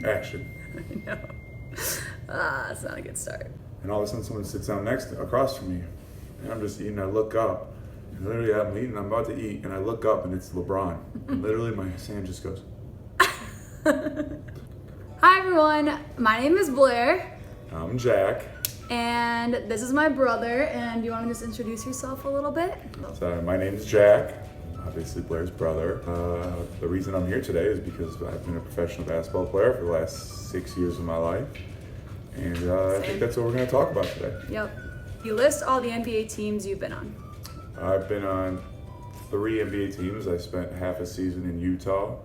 Action. I know. That's not a good start. And all of a sudden someone sits down across from me. And I'm just eating, I look up. And literally I'm eating, I'm about to eat, and I look up and it's LeBron. And literally my hand just goes. Hi everyone, my name is Blair. I'm Jack. And this is my brother, and you want to just introduce yourself a little bit? So my name's Jack, obviously Blair's brother. The reason I'm here today is because I've been a professional basketball player for the last 6 years of my life. And I think that's what we're going to talk about today. Yep. You list all the NBA teams you've been on. I've been on 3 NBA teams. I spent half a season in Utah.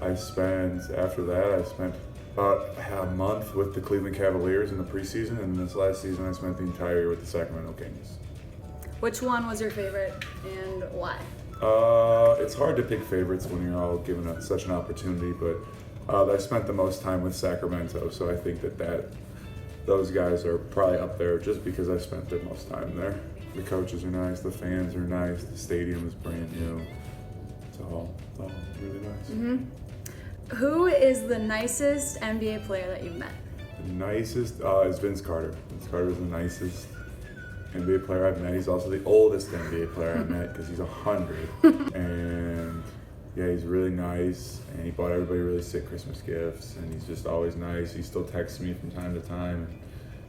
After that, I spent about a month with the Cleveland Cavaliers in the preseason, and this last season I spent the entire year with the Sacramento Kings. Which one was your favorite and why? It's hard to pick favorites when you're all given such an opportunity, but I spent the most time with Sacramento, so I think that those guys are probably up there just because I spent the most time there. The coaches are nice, the fans are nice, the stadium is brand new. It's all really nice. Mm-hmm. Who is the nicest NBA player that you've met? The nicest is Vince Carter. Vince Carter is the nicest NBA player I've met. He's also the oldest NBA player I've met because he's 100. And yeah, he's really nice, and he bought everybody really sick Christmas gifts, and he's just always nice. He still texts me from time to time.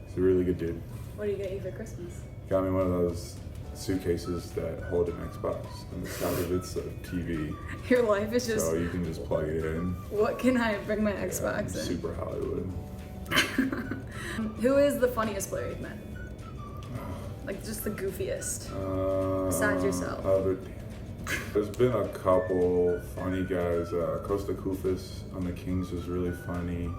He's a really good dude. What did he get you for Christmas? Got me one of those suitcases that hold an Xbox, and the side of it's a TV. Your life is just... So you can just plug it in. What can I bring my Xbox in? Super Hollywood. Who is the funniest player you've met? Like just the goofiest, besides yourself. There's been a couple funny guys. Costa Koufos on the Kings was really funny.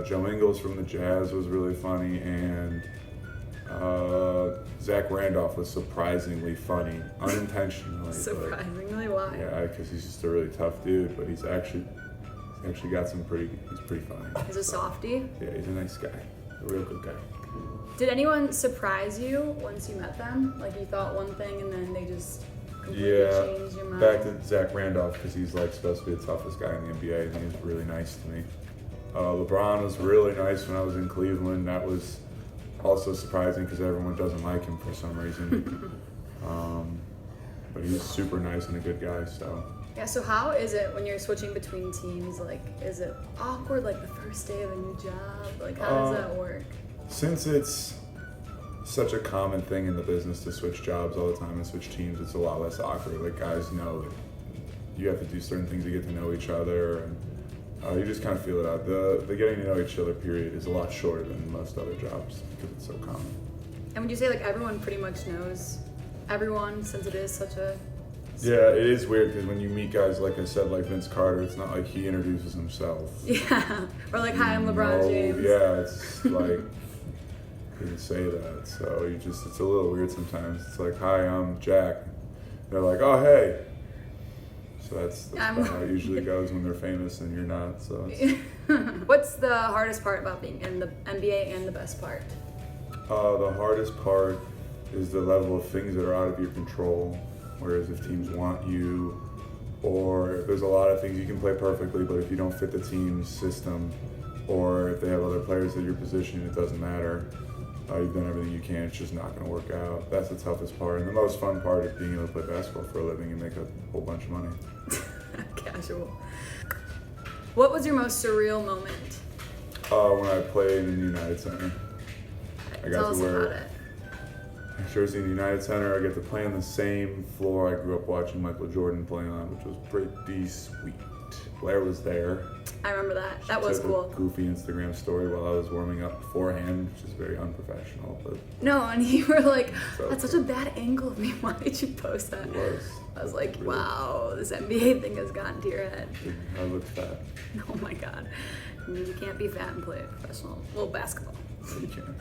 Joe Ingles from the Jazz was really funny, and Zach Randolph was surprisingly funny, unintentionally. Surprisingly, why? Yeah, because he's just a really tough dude, but he's actually got he's pretty funny. He's a softie? Yeah, he's a nice guy, a real good guy. Did anyone surprise you once you met them? Like you thought one thing and then they just completely changed your mind? Back to Zach Randolph, because he's like supposed to be the toughest guy in the NBA, and he was really nice to me. LeBron was really nice when I was in Cleveland. That was also surprising because everyone doesn't like him for some reason. But he was super nice and a good guy, so. Yeah, so how is it when you're switching between teams? Like, is it awkward, like the first day of a new job? Like, how does that work? Since it's such a common thing in the business to switch jobs all the time and switch teams, it's a lot less awkward. Like, guys know that you have to do certain things to get to know each other, and you just kind of feel it out. The getting to know each other period is a lot shorter than most other jobs because it's so common. And would you say like everyone pretty much knows everyone since it is such a... Yeah, it is weird because when you meet guys, like I said, like Vince Carter, it's not like he introduces himself. Yeah, or like, hi, I'm LeBron James. Yeah, it's like, he didn't say that, so it's a little weird sometimes. It's like, hi, I'm Jack. They're like, oh, hey. So that's how it usually goes when they're famous and you're not, so it's... What's the hardest part about being in the NBA and the best part? The hardest part is the level of things that are out of your control. Whereas if teams want you, or there's a lot of things you can play perfectly, but if you don't fit the team's system, or if they have other players at your position, it doesn't matter. You've done everything you can, it's just not going to work out. That's the toughest part. And the most fun part is being able to play basketball for a living and make a whole bunch of money. Casual. What was your most surreal moment? When I played in the United Center. I got to wear a jersey in the United Center. I get to play on the same floor I grew up watching Michael Jordan play on, which was pretty sweet. Blair was there. I remember that. That was cool. A goofy Instagram story while I was warming up beforehand, which is very unprofessional. But no, and you were like, that's such a bad angle of me. Why did you post that? It was. I was like, really? Wow, this NBA thing has gotten to your head. I looked fat. Oh my God. You can't be fat and play professional, basketball. Yeah, you can.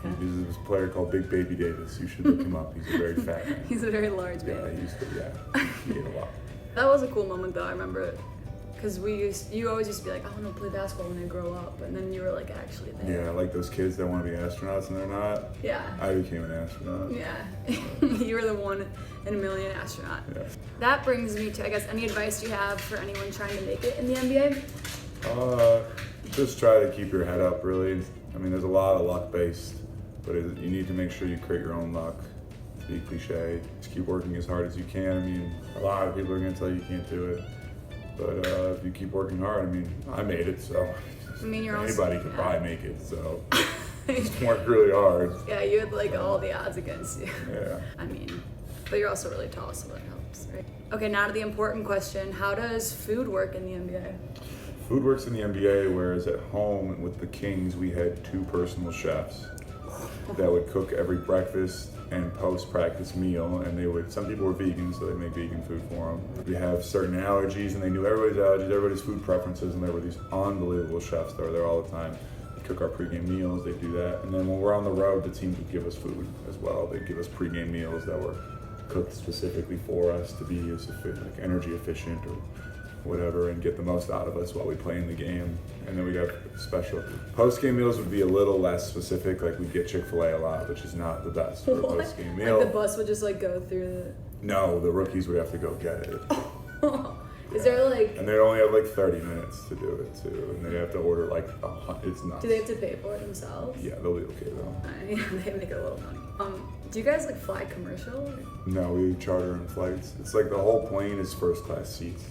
There's this player called Big Baby Davis. You should look him up. He's a very fat man. He's a very large man. Yeah, he used to, he ate a lot. That was a cool moment though, I remember it. Because you always used to be like, I want to play basketball when I grow up. And then you were like actually there. Yeah, like those kids that want to be astronauts and they're not. Yeah. I became an astronaut. Yeah. You were the 1 in a million astronaut. Yeah. That brings me to, I guess, any advice you have for anyone trying to make it in the NBA? Just try to keep your head up, really. I mean, there's a lot of luck based, but you need to make sure you create your own luck. To be cliche, just keep working as hard as you can. I mean, a lot of people are going to tell you can't do it, but if you keep working hard, I mean, I made it, so I mean, anybody could probably make it, so just work really hard. Yeah, you had like all the odds against you. Yeah. I mean, but you're also really tall, so that helps, right? Okay, now to the important question. How does food work in the NBA? Food works in the NBA, whereas at home with the Kings, we had 2 personal chefs that would cook every breakfast and post-practice meal, and some people were vegan, so they make vegan food for them. We have certain allergies, and they knew everybody's allergies, everybody's food preferences, and there were these unbelievable chefs that were there all the time. They cook our pregame meals, they do that, and then when we're on the road, the teams would give us food as well. They'd give us pregame meals that were cooked specifically for us to be as like energy efficient or whatever, and get the most out of us while we play in the game. And then we'd have special post-game meals would be a little less specific, like we'd get Chick-fil-A a lot, which is not the best for a post-game meal. Like the bus would just like go through No, the rookies would have to go get it. Is there like... And they'd only have like 30 minutes to do it too, and they have to order like it's nuts. Do they have to pay for it themselves? Yeah, they'll be okay though. They make a little money. Do you guys like fly commercial? No, we charter in flights. It's like the whole plane is first class seats.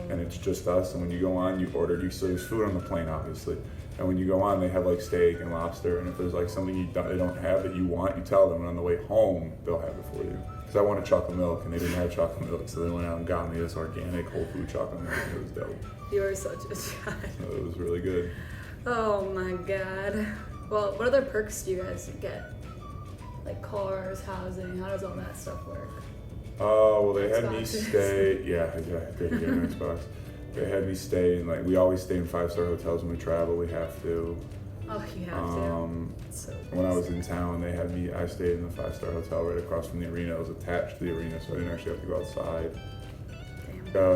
And it's just us, and when you go on, so there's food on the plane, obviously. And when you go on, they have like steak and lobster, and if there's like something they don't have that you want, you tell them, and on the way home, they'll have it for you. Because I wanted chocolate milk, and they didn't have chocolate milk, so they went out and got me this organic whole food chocolate milk, and it was dope. You are such a child. So it was really good. Oh my god. Well, what other perks do you guys get? Like cars, housing, how does all that stuff work? Oh, well, they had me Xboxes. stay. Yeah, they get an Xbox. They had me stay in, like, we always stay in 5-star hotels when we travel. We have to. Oh, you have to. So when I was in town, I stayed in the 5-star hotel right across from the arena. It was attached to the arena, so I didn't actually have to go outside.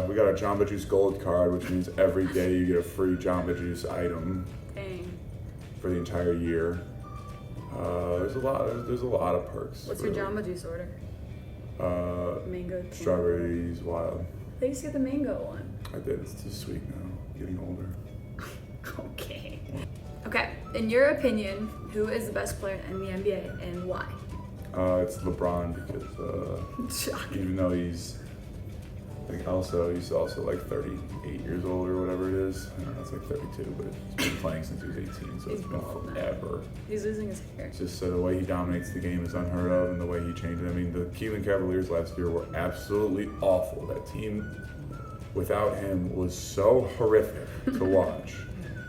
We got a Jamba Juice Gold card, which means every day you get a free Jamba Juice item. Dang. For the entire year. There's a lot of perks. What's your Jamba Juice order? Mango. Strawberries, wild. I used to get the mango one. I did. It's too sweet now. Getting older. Okay. Okay. In your opinion, who is the best player in the NBA and why? It's LeBron because even though he's also like 38 years old or whatever it is. I don't know, it's like 32, but he's been playing since he was 18, so He's it's been bald now. forever. He's losing his hair. It's just the way he dominates the game is unheard of, and the way he changed it. I mean, the Cleveland Cavaliers last year were absolutely awful. That team, without him, was so horrific to watch.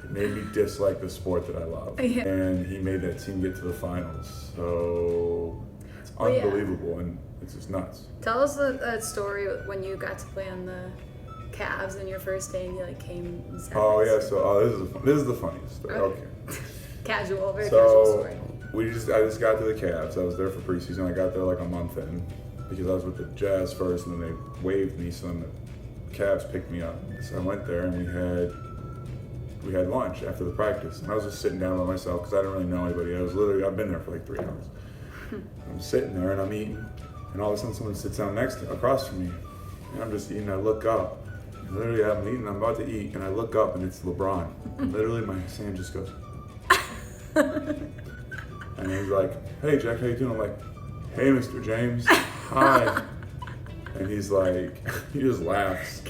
It made me dislike the sport that I love. Yeah. And he made that team get to the finals. So it's unbelievable, and it's just nuts. Tell us that story when you got to play on the Cavs in your first day and you like came and sat Oh next yeah, to so this is the funniest story. Okay. Casual, very casual story. I just got to the Cavs. I was there for preseason. I got there like a month in because I was with the Jazz first, and then they waived me, so then the Cavs picked me up. So I went there, and we had lunch after the practice, and I was just sitting down by myself because I didn't really know anybody. I've been there for like 3 hours. I'm sitting there and I'm eating, and all of a sudden someone sits down across from me, and I'm just eating. I look up. Literally, I'm eating, I'm about to eat, and I look up, and it's LeBron. And literally, my hand just goes. And he's like, "Hey, Jack, how you doing?" I'm like, "Hey, Mr. James, hi." And he's like, he just laughs.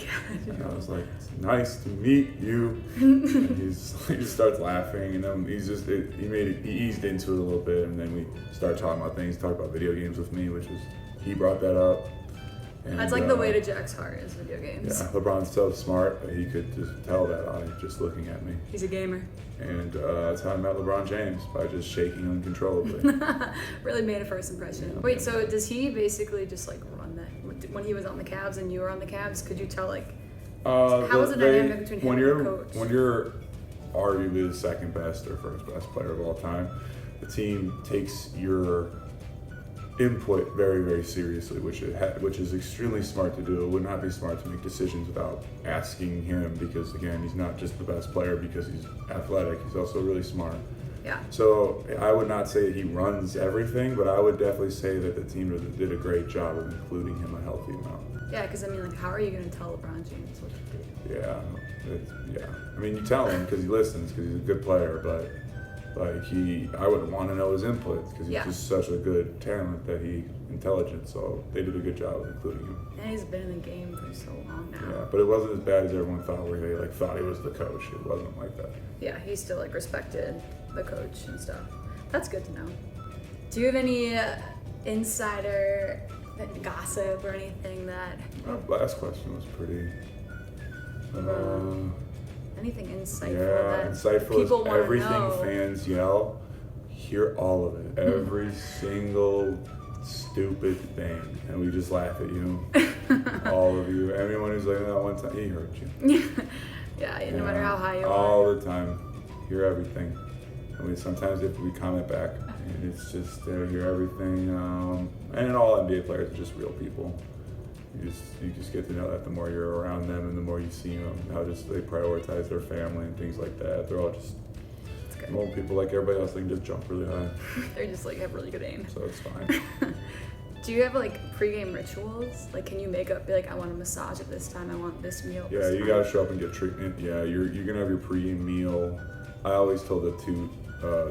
And I was like, "It's nice to meet you." And he just starts laughing, and then he eased into it a little bit, and then we started talking about things, talked about video games with me, he brought that up. And, That's like the way to Jack's heart is video games. Yeah, LeBron's so smart that he could just tell that on it just looking at me. He's a gamer. And that's how I met LeBron James, by just shaking uncontrollably. Really made a first impression. Yeah. Wait, so does he basically just like run that? When he was on the Cavs and you were on the Cavs, could you tell like, how was the dynamic between him and the coach? When you're arguably the second best or first best player of all time, the team takes your input very, very seriously, which is extremely smart to do. It would not be smart to make decisions without asking him, because again, he's not just the best player because he's athletic, he's also really smart. Yeah. So I would not say that he runs everything, but I would definitely say that the team did a great job of including him a healthy amount. Yeah, because I mean, like, how are you going to tell LeBron James what to do? Yeah. Yeah. I mean, you tell him because he listens because he's a good player, but like I would want to know his input because he's just such a good talent that intelligent. So they did a good job of including him. And he's been in the game for so long now. Yeah, but it wasn't as bad as everyone thought, where they like thought he was the coach. It wasn't like that. Yeah, he still like respected the coach and stuff. That's good to know. Do you have any insider gossip or anything that? Last question was pretty. Anything insightful? Yeah, insightful people is everything know. Fans yell. Hear all of it. Every single stupid thing, and we just laugh at you. All of you. Anyone who's like, no, one time he heard you. Yeah, no matter how high you are. All the time. Hear everything. I mean, sometimes if we comment back, and it's just hear everything. And all NBA players are just real people. You just get to know that the more you're around them and the more you see them, how just they prioritize their family and things like that. They're all just normal people like everybody else. They can just jump really high. They're just like have really good aim. So it's fine. Do you have like pregame rituals? Like, can you make up, be like, I want a massage at this time, I want this meal at this time? You gotta show up and get treatment. Yeah, you're gonna have your pregame meal. I always told the two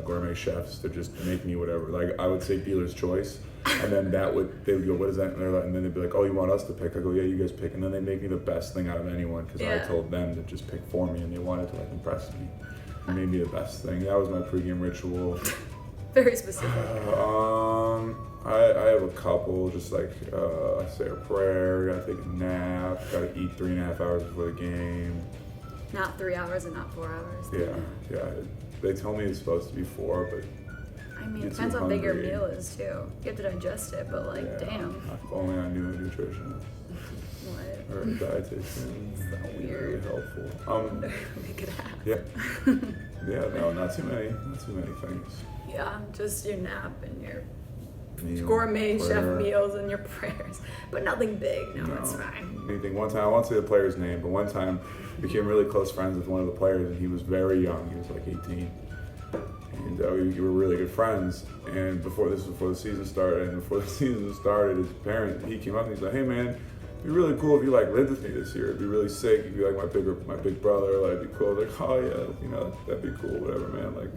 gourmet chefs to just make me whatever. Like I would say dealer's choice, and then they would go, what is that? And then they'd be like, oh, you want us to pick? I go, yeah, you guys pick. And then they make me the best thing out of anyone because I told them to just pick for me, and they wanted to like impress me. They made me the best thing. That was my pregame ritual. Very specific. I have a couple, just like I say a prayer, gotta take a nap, gotta eat 3.5 hours before the game. Not 3 hours and not 4 hours. Yeah. They tell me it's supposed to be 4, but I mean, it depends how big your meal is too. You have to digest it, but like, damn. If only I knew a nutritionist. What? Or a dietitian. So weird. Really helpful. Make it happen. Yeah. No, not too many things. Yeah, just your nap and your Meal, gourmet prayer. chef meals and your prayers, but nothing big. No, it's fine. Anything. One time, I won't say the player's name, but one time I became really close friends with one of the players, and he was very young. He was like 18. And we were really good friends. And before the season started, he came up and he's like, "Hey man, it'd be really cool if you like lived with me this year. It'd be really sick. You'd be like my big brother. Like, it'd be cool." I was like, "Oh yeah, that'd be cool. Whatever, man. Like,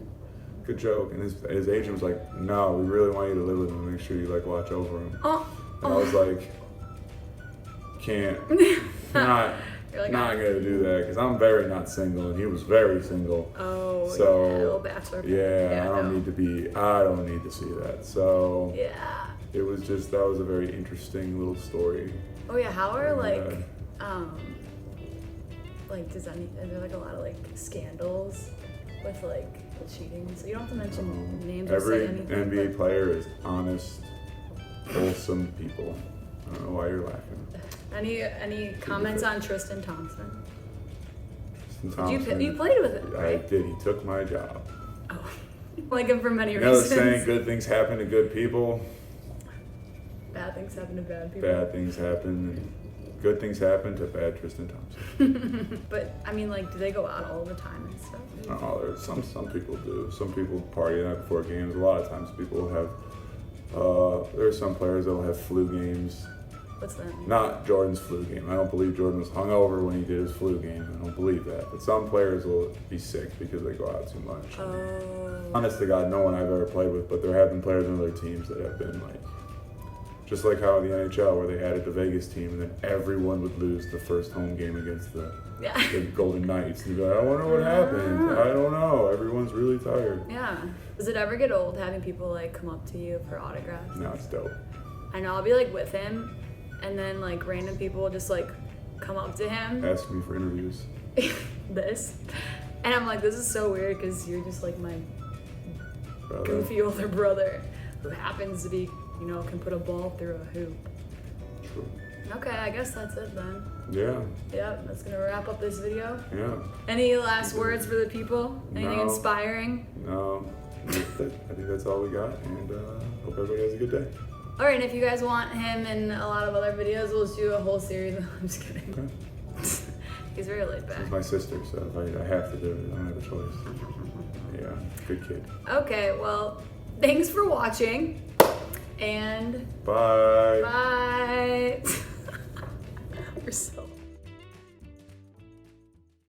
good joke." And his agent was like, "No, we really want you to live with him. Make sure you like watch over him." And I was like, "Can't, not gonna do that because I'm very not single, and he was very single." Oh, so yeah, little bachelor. I don't need to see that. So yeah, it was just that was a very interesting little story. Oh yeah, how are like is there like a lot of like scandals with like cheating? So you don't have to mention names or say anything. Every NBA player is honest, wholesome people. I don't know why you're laughing. Any comments on Tristan Thompson? Tristan Thompson. You played with him, right? I did. He took my job. Oh, like him for many reasons. reasons. You know the saying, good things happen to good people. Bad things happen to bad people. Bad things happen. Good things happen to bad Tristan Thompson. But I mean, like, do they go out all the time and stuff? No, some people do. Some people party the night before games. A lot of times people have. There are some players that will have flu games. What's that mean? Not Jordan's flu game. I don't believe Jordan was hungover when he did his flu game. I don't believe that. But some players will be sick because they go out too much. Oh. Honest to God, no one I've ever played with, but there have been players on other teams that have been like, just like how in the NHL where they added the Vegas team and then everyone would lose the first home game against the Golden Knights. And you'd be like, I wonder what happened. I don't know. Everyone's really tired. Yeah. Does it ever get old having people like come up to you for autographs? No, it's dope. I know, I'll be like with him and then like random people will just like come up to him. Ask me for interviews. And I'm like, this is so weird because you're just like my goofy older brother who happens to be, can put a ball through a hoop. True. Okay, I guess that's it then. Yeah. Yep, that's gonna wrap up this video. Yeah. Any last words for the people? Anything inspiring? No. I think that's all we got, and hope everybody has a good day. All right, and if you guys want him in a lot of other videos, we'll just do a whole series. I'm just kidding. Okay. He's very laid back. She's my sister, so I have to do it. I don't have a choice. Yeah, good kid. Okay, well, thanks for watching, and bye. Bye. We're so